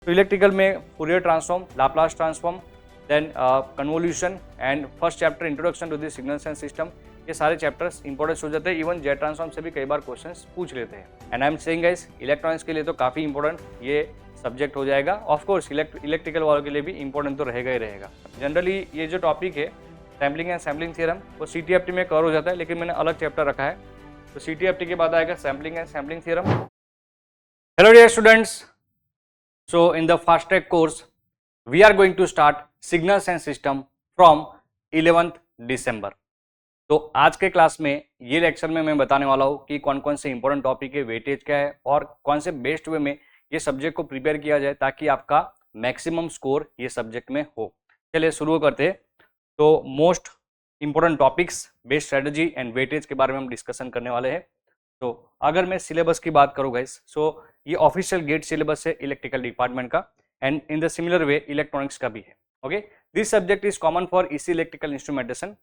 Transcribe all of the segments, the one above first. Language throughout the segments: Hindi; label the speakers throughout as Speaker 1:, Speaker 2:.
Speaker 1: तो इलेक्ट्रिकल में Fourier transform, Laplace transform, then convolution and first chapter introduction to the signals and system, ये सारे चैप्टर्स इंपॉर्टेंट हो जाते हैं। इवन जेट ट्रांसफॉर्म से भी कई बार क्वेश्चंस पूछ लेते हैं। And I am saying guys, electronics के लिए तो काफ़ी इंपॉर्टेंट ये सब्जेक्ट हो जाएगा। ऑफ कोर्स इलेक्ट्रिकल वालों के लिए भी इंपॉर्टेंट तो रहेगा ही रहेगा। जनरली ये जो टॉपिक है सैम्पलिंग एंड सैम्पलिंग थ्योरम, वो CTFT में कवर हो जाता है, लेकिन मैंने अलग चैप्टर रखा है। तो CTFT के बाद आएगा sampling and sampling theorem. Hello dear students, so in the fast track course we are going to start signals and system from 11th December। तो आज के क्लास में ये लेक्चर में मैं बताने वाला हूँ कि कौन कौन से इंपॉर्टेंट टॉपिक है, वेटेज क्या है और कौन से बेस्ट वे में ये सब्जेक्ट को प्रिपेयर किया जाए ताकि आपका मैक्सिमम स्कोर ये सब्जेक्ट में हो। चलिए शुरू करते हैं। तो most important topics, best strategy and weightage के बारे में हम डिस्कशन करने वाले हैं। तो अगर मैं सिलेबस की बात करूँ गाइस, सो ये ऑफिशियल गेट सिलेबस है इलेक्ट्रिकल डिपार्टमेंट का and in the similar way electronics का भी है। Okay, this subject is common for इसी इलेक्ट्रिकल इंस्ट्रूमेंटेशन।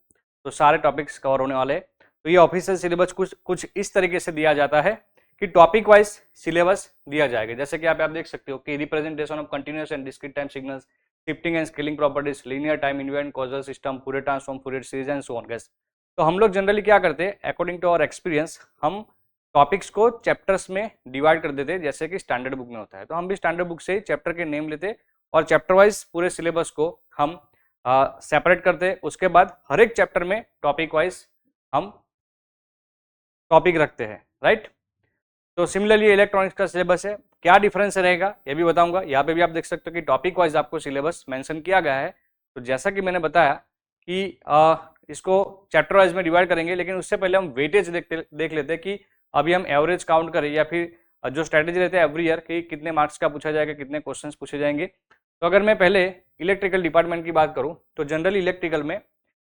Speaker 1: तो सारे टॉपिक्स कवर होने वाले हैं। तो ये ऑफिशियल सिलेबस कुछ इस तरीके से दिया जाता है कि टॉपिक वाइज सिलेबस दिया जाएगा। जैसे कि आप देख सकते हो कि representation of continuous and discrete time signals, shifting and scaling properties, linear time invent, causal system, Fourier transform, Fourier series and so on guys. तो हम लोग जनरली क्या करते हैं, अकॉर्डिंग टू आवर एक्सपीरियंस, हम टॉपिक्स को चैप्टर्स में डिवाइड कर देते हैं जैसे कि स्टैंडर्ड बुक में होता है। तो हम भी स्टैंडर्ड बुक से ही चैप्टर के नेम लेते और चैप्टर वाइज पूरे सिलेबस को हम सेपरेट करते। उसके बाद हर एक चैप्टर में टॉपिक वाइज हम टॉपिक रखते हैं, राइट। तो सिमिलरली इलेक्ट्रॉनिक्स का सिलेबस है, क्या डिफरेंस रहेगा ये भी बताऊंगा। यहाँ पे भी आप देख सकते हो कि टॉपिक वाइज आपको सिलेबस मेंशन किया गया है। तो जैसा कि मैंने बताया कि इसको चैप्टर वाइज में डिवाइड करेंगे, लेकिन उससे पहले हम वेटेज देख लेते हैं कि अभी हम एवरेज काउंट करें या फिर जो स्ट्रेटेजी रहते हैं एवरी ईयर कि कितने मार्क्स का पूछा जाएगा, कितने क्वेश्चंस पूछे जाएंगे। तो अगर मैं पहले इलेक्ट्रिकल डिपार्टमेंट की बात करूं तो जनरली इलेक्ट्रिकल में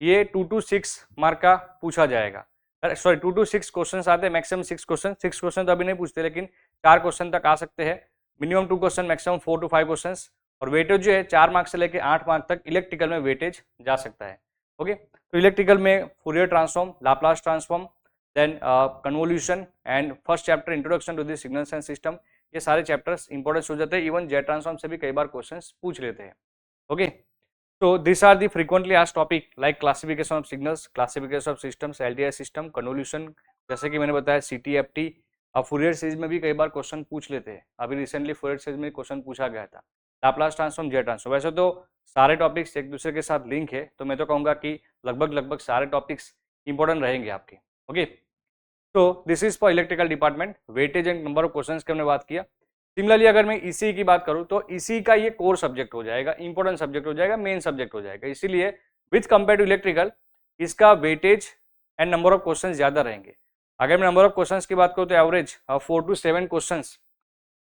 Speaker 1: ये 2 to 6 मार्क का पूछा जाएगा। सॉरी 2 to 6 क्वेश्चन आते हैं, मैक्सिमम 6 क्वेश्चन तो अभी नहीं पूछते, लेकिन 4 क्वेश्चन तक आ सकते हैं। Minimum 2 question, maximum 4 to 5 question. और वेटेज जो है 4 मार्क्स से लेकर 8 मार्क तक इलेक्ट्रिकल में वेटेज जा सकता है। ओके, तो इलेक्ट्रिकल में Fourier transform, Laplace transform, then convolution and first chapter introduction to the signals and system, ये सारे चैप्टर्स इंपॉर्टेंट हो जाते हैं। इवन जेट ट्रांसफॉर्म से भी कई बार क्वेश्चंस पूछ लेते हैं। Okay, so these are the frequently asked topic like classification of signals, classification of systems, LTI system, convolution, जैसे कि मैंने बताया CTFT। अब फूरियर सीरीज में भी कई बार क्वेश्चन पूछ लेते हैं। अभी रिसेंटली फूरियर सीरीज में क्वेश्चन पूछा गया था। लाप्लास ट्रांसफॉर्म, जेट ट्रांसफॉर्म, वैसे तो सारे टॉपिक्स एक दूसरे के साथ लिंक है, तो मैं तो कहूँगा कि लगभग सारे टॉपिक्स इंपॉर्टेंट रहेंगे आपके। ओके, तो this is for electrical department. Weightage and number of questions की हमने बात किया। सिमिलरली अगर मैं ईसी की बात करूं तो ईसी का ये कोर सब्जेक्ट हो जाएगा, इंपॉर्टेंट सब्जेक्ट हो जाएगा, मेन सब्जेक्ट हो जाएगा। इसीलिए विथ कंपेयर टू इलेक्ट्रिकल इसका weightage and number of questions ज्यादा रहेंगे। अगर मैं नंबर ऑफ क्वेश्चंस की बात करूं तो एवरेज 4 to 7 क्वेश्चंस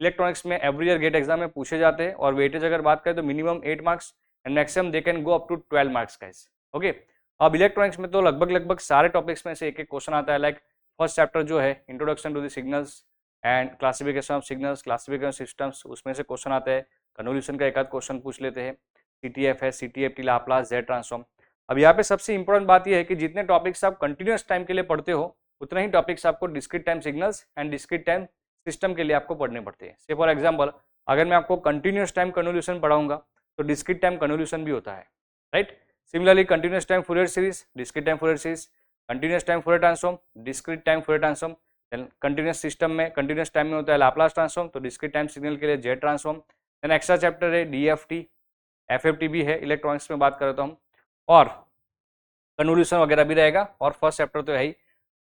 Speaker 1: इलेक्ट्रॉनिक्स में एवरी ईयर गेट एग्जाम में पूछे जाते हैं। और वेटेज अगर बात करें तो minimum 8 marks and maximum they can go up to 12 marks guys. Okay, अब इलेक्ट्रॉनिक्स में तो लगभग सारे टॉपिक्स में से एक क्वेश्चन आता है। लाइक फर्स्ट चैप्टर जो है introduction to the signals and classification of signals, classification systems, उसमें से क्वेश्चन आता है। कन्वोल्यूशन का एक आध क्वेश्चन पूछ लेते हैं। CTF है, CTFT, लाप्लास, जेट ट्रांसफॉर्म। अब यहाँ पे सबसे इंपॉर्टेंट बात यह है कि जितने टॉपिक्स आप कंटिन्यूअस टाइम के लिए पढ़ते हो उतने ही टॉपिक्स आपको discrete time signals and discrete time system के लिए आपको पढ़ने पड़ते हैं। से फॉर एग्जाम्पल अगर मैं आपको कंटिन्यूअस टाइम कन्वोल्यूशन पढ़ाऊंगा तो डिस्क्रीट टाइम कन्वोल्यूशन भी होता है, right. Similarly continuous time Fourier series, discrete time Fourier series, continuous time Fourier transform, discrete time Fourier transform. Continuous system में, कंटिन्यूअस टाइम में होता है लाप्लास ट्रांसफॉर्म, तो डिस्क्रीट टाइम सिग्नल के लिए Z transform. Then extra chapter है DFT, FFT भी है इलेक्ट्रॉनिक्स में बात करता हूँ, और कन्वोल्यूशन वगैरह भी रहेगा, और फर्स्ट चैप्टर तो है ही।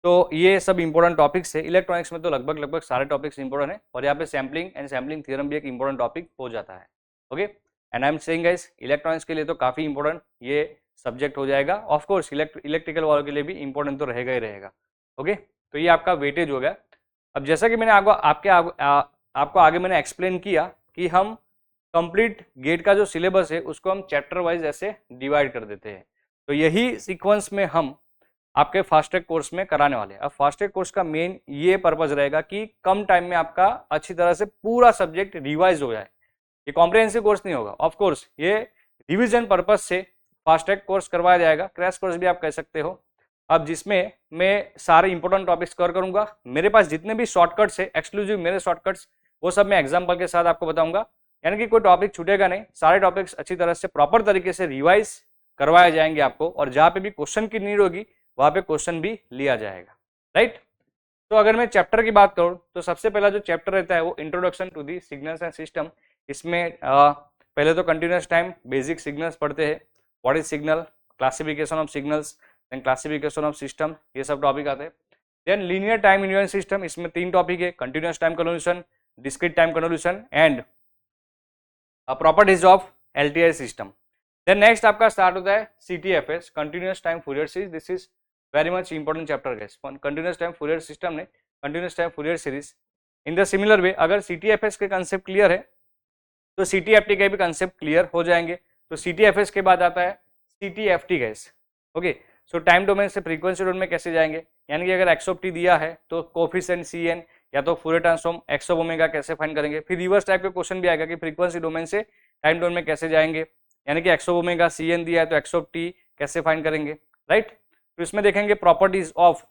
Speaker 1: तो ये सब इंपॉर्टेंट टॉपिक्स है। इलेक्ट्रॉनिक्स में तो लगभग सारे टॉपिक्स इंपॉर्टेंट है, और यहाँ पे सैम्पलिंग एंड सैम्पलिंग थ्योरम भी एक इंपॉर्टेंट टॉपिक हो जाता है। Okay, and I am saying guys, electronics के लिए तो काफी इंपॉर्टेंट ये सब्जेक्ट हो जाएगा। ऑफ कोर्स इलेक्ट्रिकल वालों के लिए भी इंपॉर्टेंट तो रहेगा ही रहेगा। ओके, तो ये आपका वेटेज हो गया। अब जैसा कि मैंने आपको आगे मैंने एक्सप्लेन किया कि हम कंप्लीट गेट का जो सिलेबस है उसको हम चैप्टर वाइज ऐसे डिवाइड कर देते हैं। तो यही सीक्वेंस में हम आपके फास्ट ट्रैक कोर्स में कराने वाले हैं। अब फास्ट ट्रैक कोर्स का मेन ये पर्पज रहेगा कि कम टाइम में आपका अच्छी तरह से पूरा सब्जेक्ट रिवाइज हो जाए। ये कॉम्प्रिहेंसिव कोर्स नहीं होगा, ऑफ कोर्स ये रिवीजन पर्पज से फास्ट ट्रैक कोर्स करवाया जाएगा, क्रैश कोर्स भी आप कह सकते हो। अब जिसमें मैं सारे इंपॉर्टेंट टॉपिक्स कवर करूंगा। मेरे पास जितने भी शॉर्टकट्स है, एक्सक्लूसिव मेरे शॉर्टकट्स, वो सब मैं एग्जाम्पल के साथ आपको बताऊंगा। यानी कि कोई टॉपिक छूटेगा नहीं, सारे टॉपिक्स अच्छी तरह से प्रॉपर तरीके से रिवाइज करवाए जाएंगे आपको, और जहाँ पे भी क्वेश्चन की नीड होगी वहाँ पे क्वेश्चन भी लिया जाएगा, राइट। तो अगर मैं चैप्टर की बात करूँ तो सबसे पहला जो चैप्टर रहता है वो introduction to the signals and system. इसमें पहले तो कंटिन्यूस टाइम बेसिक सिग्नल्स पढ़ते हैं, what is signal, classification of signals, then classification of system, ये सब टॉपिक आते हैं। Then linear time invariant system, इसमें 3 टॉपिक है, continuous time convolution, discrete time convolution and properties of LTI system. Then next आपका स्टार्ट होता है CTFS, continuous time Fourier series. This is very much important chapter guys. Continuous time Fourier system ने continuous time Fourier series. In the similar way अगर CTFS के कंसेप्ट क्लियर है तो CTFT के भी कंसेप्ट क्लियर हो जाएंगे। तो CTFS के बाद आता है CTFT गाइस। ओके, सो टाइम डोमेन से फ्रीक्वेंसी डोमेन में कैसे जाएंगे, यानी कि अगर x ऑफ t दिया है तो कोफिशिएंट Cn या तो Fourier transform x of omega कैसे फाइंड करेंगे। फिर रिवर्स टाइप का क्वेश्चन भी आएगा कि फ्रीक्वेंसी डोमेन से टाइम डोमेन में कैसे जाएंगे, यानी कि x ऑफ ओमेगा Cn दिया है तो x ऑफ t कैसे फाइंड करेंगे, राइट। तो इसमें देखेंगे properties of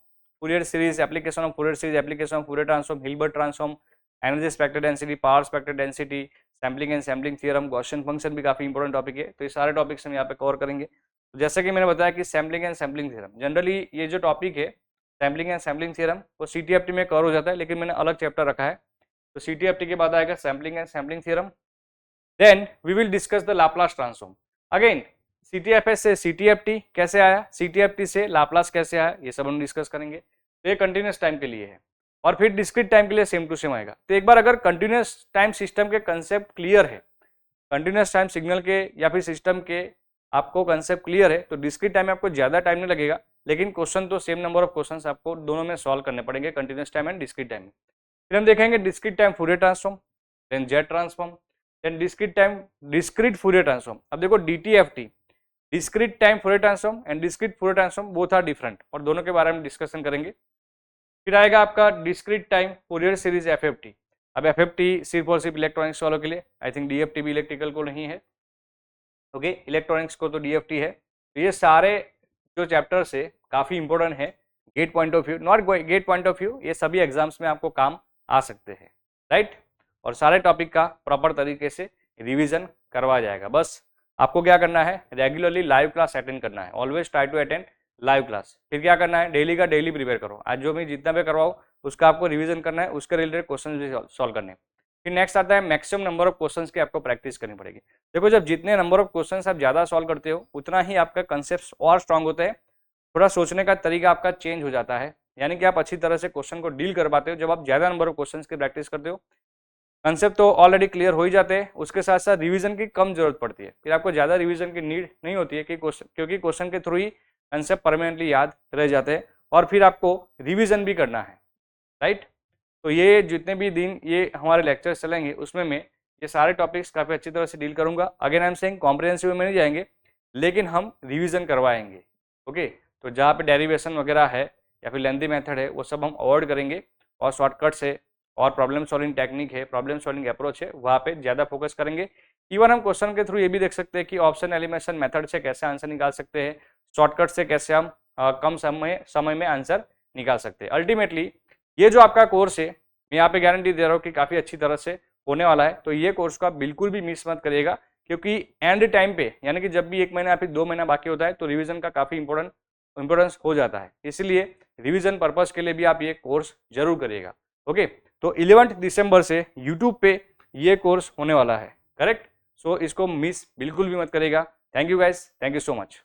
Speaker 1: Fourier series, application of Fourier series, application of Fourier transform, Hilbert transform, energy spectral density, power spectral density, sampling and sampling theorem, Gaussian function भी काफी इंपॉर्टेंट टॉपिक है। तो ये सारे टॉपिक्स हम यहाँ पे कवर करेंगे। तो जैसे कि मैंने बताया कि sampling and sampling theorem, generally ये जो टॉपिक है सैम्पलिंग एंड सैम्पलिंग थ्योरम वो CTFT में कवर हो जाता है, लेकिन मैंने अलग चैप्टर रखा है। तो CTFT के बाद आएगा sampling and sampling theorem. Then we will discuss the Laplace transform. Again CTFS से CTFT कैसे आया, CTFT से लाप्लास कैसे आया, ये सब हम डिस्कस करेंगे। तो ये कंटिन्यूस टाइम के लिए है, और फिर डिस्क्रीट टाइम के लिए सेम टू सेम आएगा। तो एक बार अगर कंटिन्यूस टाइम सिस्टम के कंसेप्ट क्लियर है, कंटिन्यूस टाइम सिग्नल के या फिर सिस्टम के आपको कंसेप्ट क्लियर है, तो डिस्क्रीट टाइम में आपको ज्यादा टाइम नहीं लगेगा, लेकिन क्वेश्चन तो सेम नंबर ऑफ क्वेश्चंस आपको दोनों में सॉल्व करने पड़ेंगे, continuous time and discrete time में। फिर हम देखेंगे discrete time Fourier transform, then Z transform, then discrete time discrete Fourier transform. अब देखो DTFT, discrete time Fourier transform and discrete Fourier transform both are different, और दोनों के बारे में डिस्कशन करेंगे। फिर आएगा आपका discrete time Fourier series FFT। अब FFT सिर्फ और सिर्फ इलेक्ट्रॉनिक्स वालों के लिए, आई थिंक DFT भी इलेक्ट्रिकल को नहीं है, ओके, इलेक्ट्रॉनिक्स को तो DFT है। तो ये सारे जो चैप्टर्स है काफी इंपॉर्टेंट है gate point of view, not gate point of view, ये सभी एग्जाम्स में आपको काम आ सकते हैं, राइट। और सारे टॉपिक का प्रॉपर तरीके से रिवीजन करवाया जाएगा। बस आपको क्या करना है, रेगुलरली लाइव क्लास अटेंड करना है, always try to attend live class. फिर क्या करना है, डेली का डेली प्रिपेयर करो, आज जो मैं जितना भी करवाऊँ उसका आपको रिवीजन करना है, उसके रिलेटेड क्वेश्चन भी सॉल्व करने हैं। फिर नेक्स्ट आता है मैक्सिमम नंबर ऑफ क्वेश्चंस की आपको प्रैक्टिस करनी पड़ेगी। देखो जब जितने नंबर ऑफ क्वेश्चंस आप ज्यादा सॉल्व करते हो उतना ही आपका कंसेप्ट और स्ट्रांग होते हैं, थोड़ा सोचने का तरीका आपका चेंज हो जाता है, यानी कि आप अच्छी तरह से क्वेश्चन को डील कर पाते हो जब आप ज्यादा नंबर ऑफ क्वेश्चंस की प्रैक्टिस करते हो। कंसेप्ट तो ऑलरेडी क्लियर हो ही जाते हैं, उसके साथ साथ रिवीजन की कम जरूरत पड़ती है, फिर आपको ज्यादा रिवीजन की नीड नहीं होती है कि क्योंकि क्वेश्चन के थ्रू ही कंसेप्ट परमानेंटली याद रह जाते हैं, और फिर आपको रिवीजन भी करना है, राइट। तो ये जितने भी दिन ये हमारे लेक्चर्स चलेंगे उसमें मैं ये सारे टॉपिक्स काफ़ी अच्छी तरह से डील करूंगा। Again I am saying comprehensive में नहीं जाएंगे, लेकिन हम रिवीजन करवाएंगे, ओके। तो जहाँ पे डेरिवेशन वगैरह है या फिर लेंथी मेथड है वो सब हम अवॉइड करेंगे, और शॉर्टकट से और प्रॉब्लम सॉल्विंग टेक्निक है, प्रॉब्लम सॉल्विंग अप्रोच है, वहाँ पे ज़्यादा फोकस करेंगे। इवन हम क्वेश्चन के थ्रू ये भी देख सकते हैं कि ऑप्शन एलिमिनेशन मेथड से कैसे आंसर निकाल सकते हैं, शॉर्टकट से कैसे हम कम समय में आंसर निकाल सकते हैं। अल्टीमेटली ये जो आपका कोर्स है मैं यहाँ पे गारंटी दे रहा हूँ कि काफ़ी अच्छी तरह से होने वाला है। तो ये कोर्स को आप बिल्कुल भी मिस मत करिएगा, क्योंकि एंड टाइम पे यानी कि जब भी 1 महीना या फिर 2 महीना बाकी होता है तो रिवीजन का काफ़ी इंपॉर्टेंस हो जाता है, इसलिए रिवीजन पर्पज के लिए भी आप ये कोर्स जरूर करिएगा, ओके। तो 11 दिसंबर से यूट्यूब पे ये कोर्स होने वाला है, करेक्ट। सो इसको मिस बिल्कुल भी मत करिएगा। Thank you guys, thank you so much.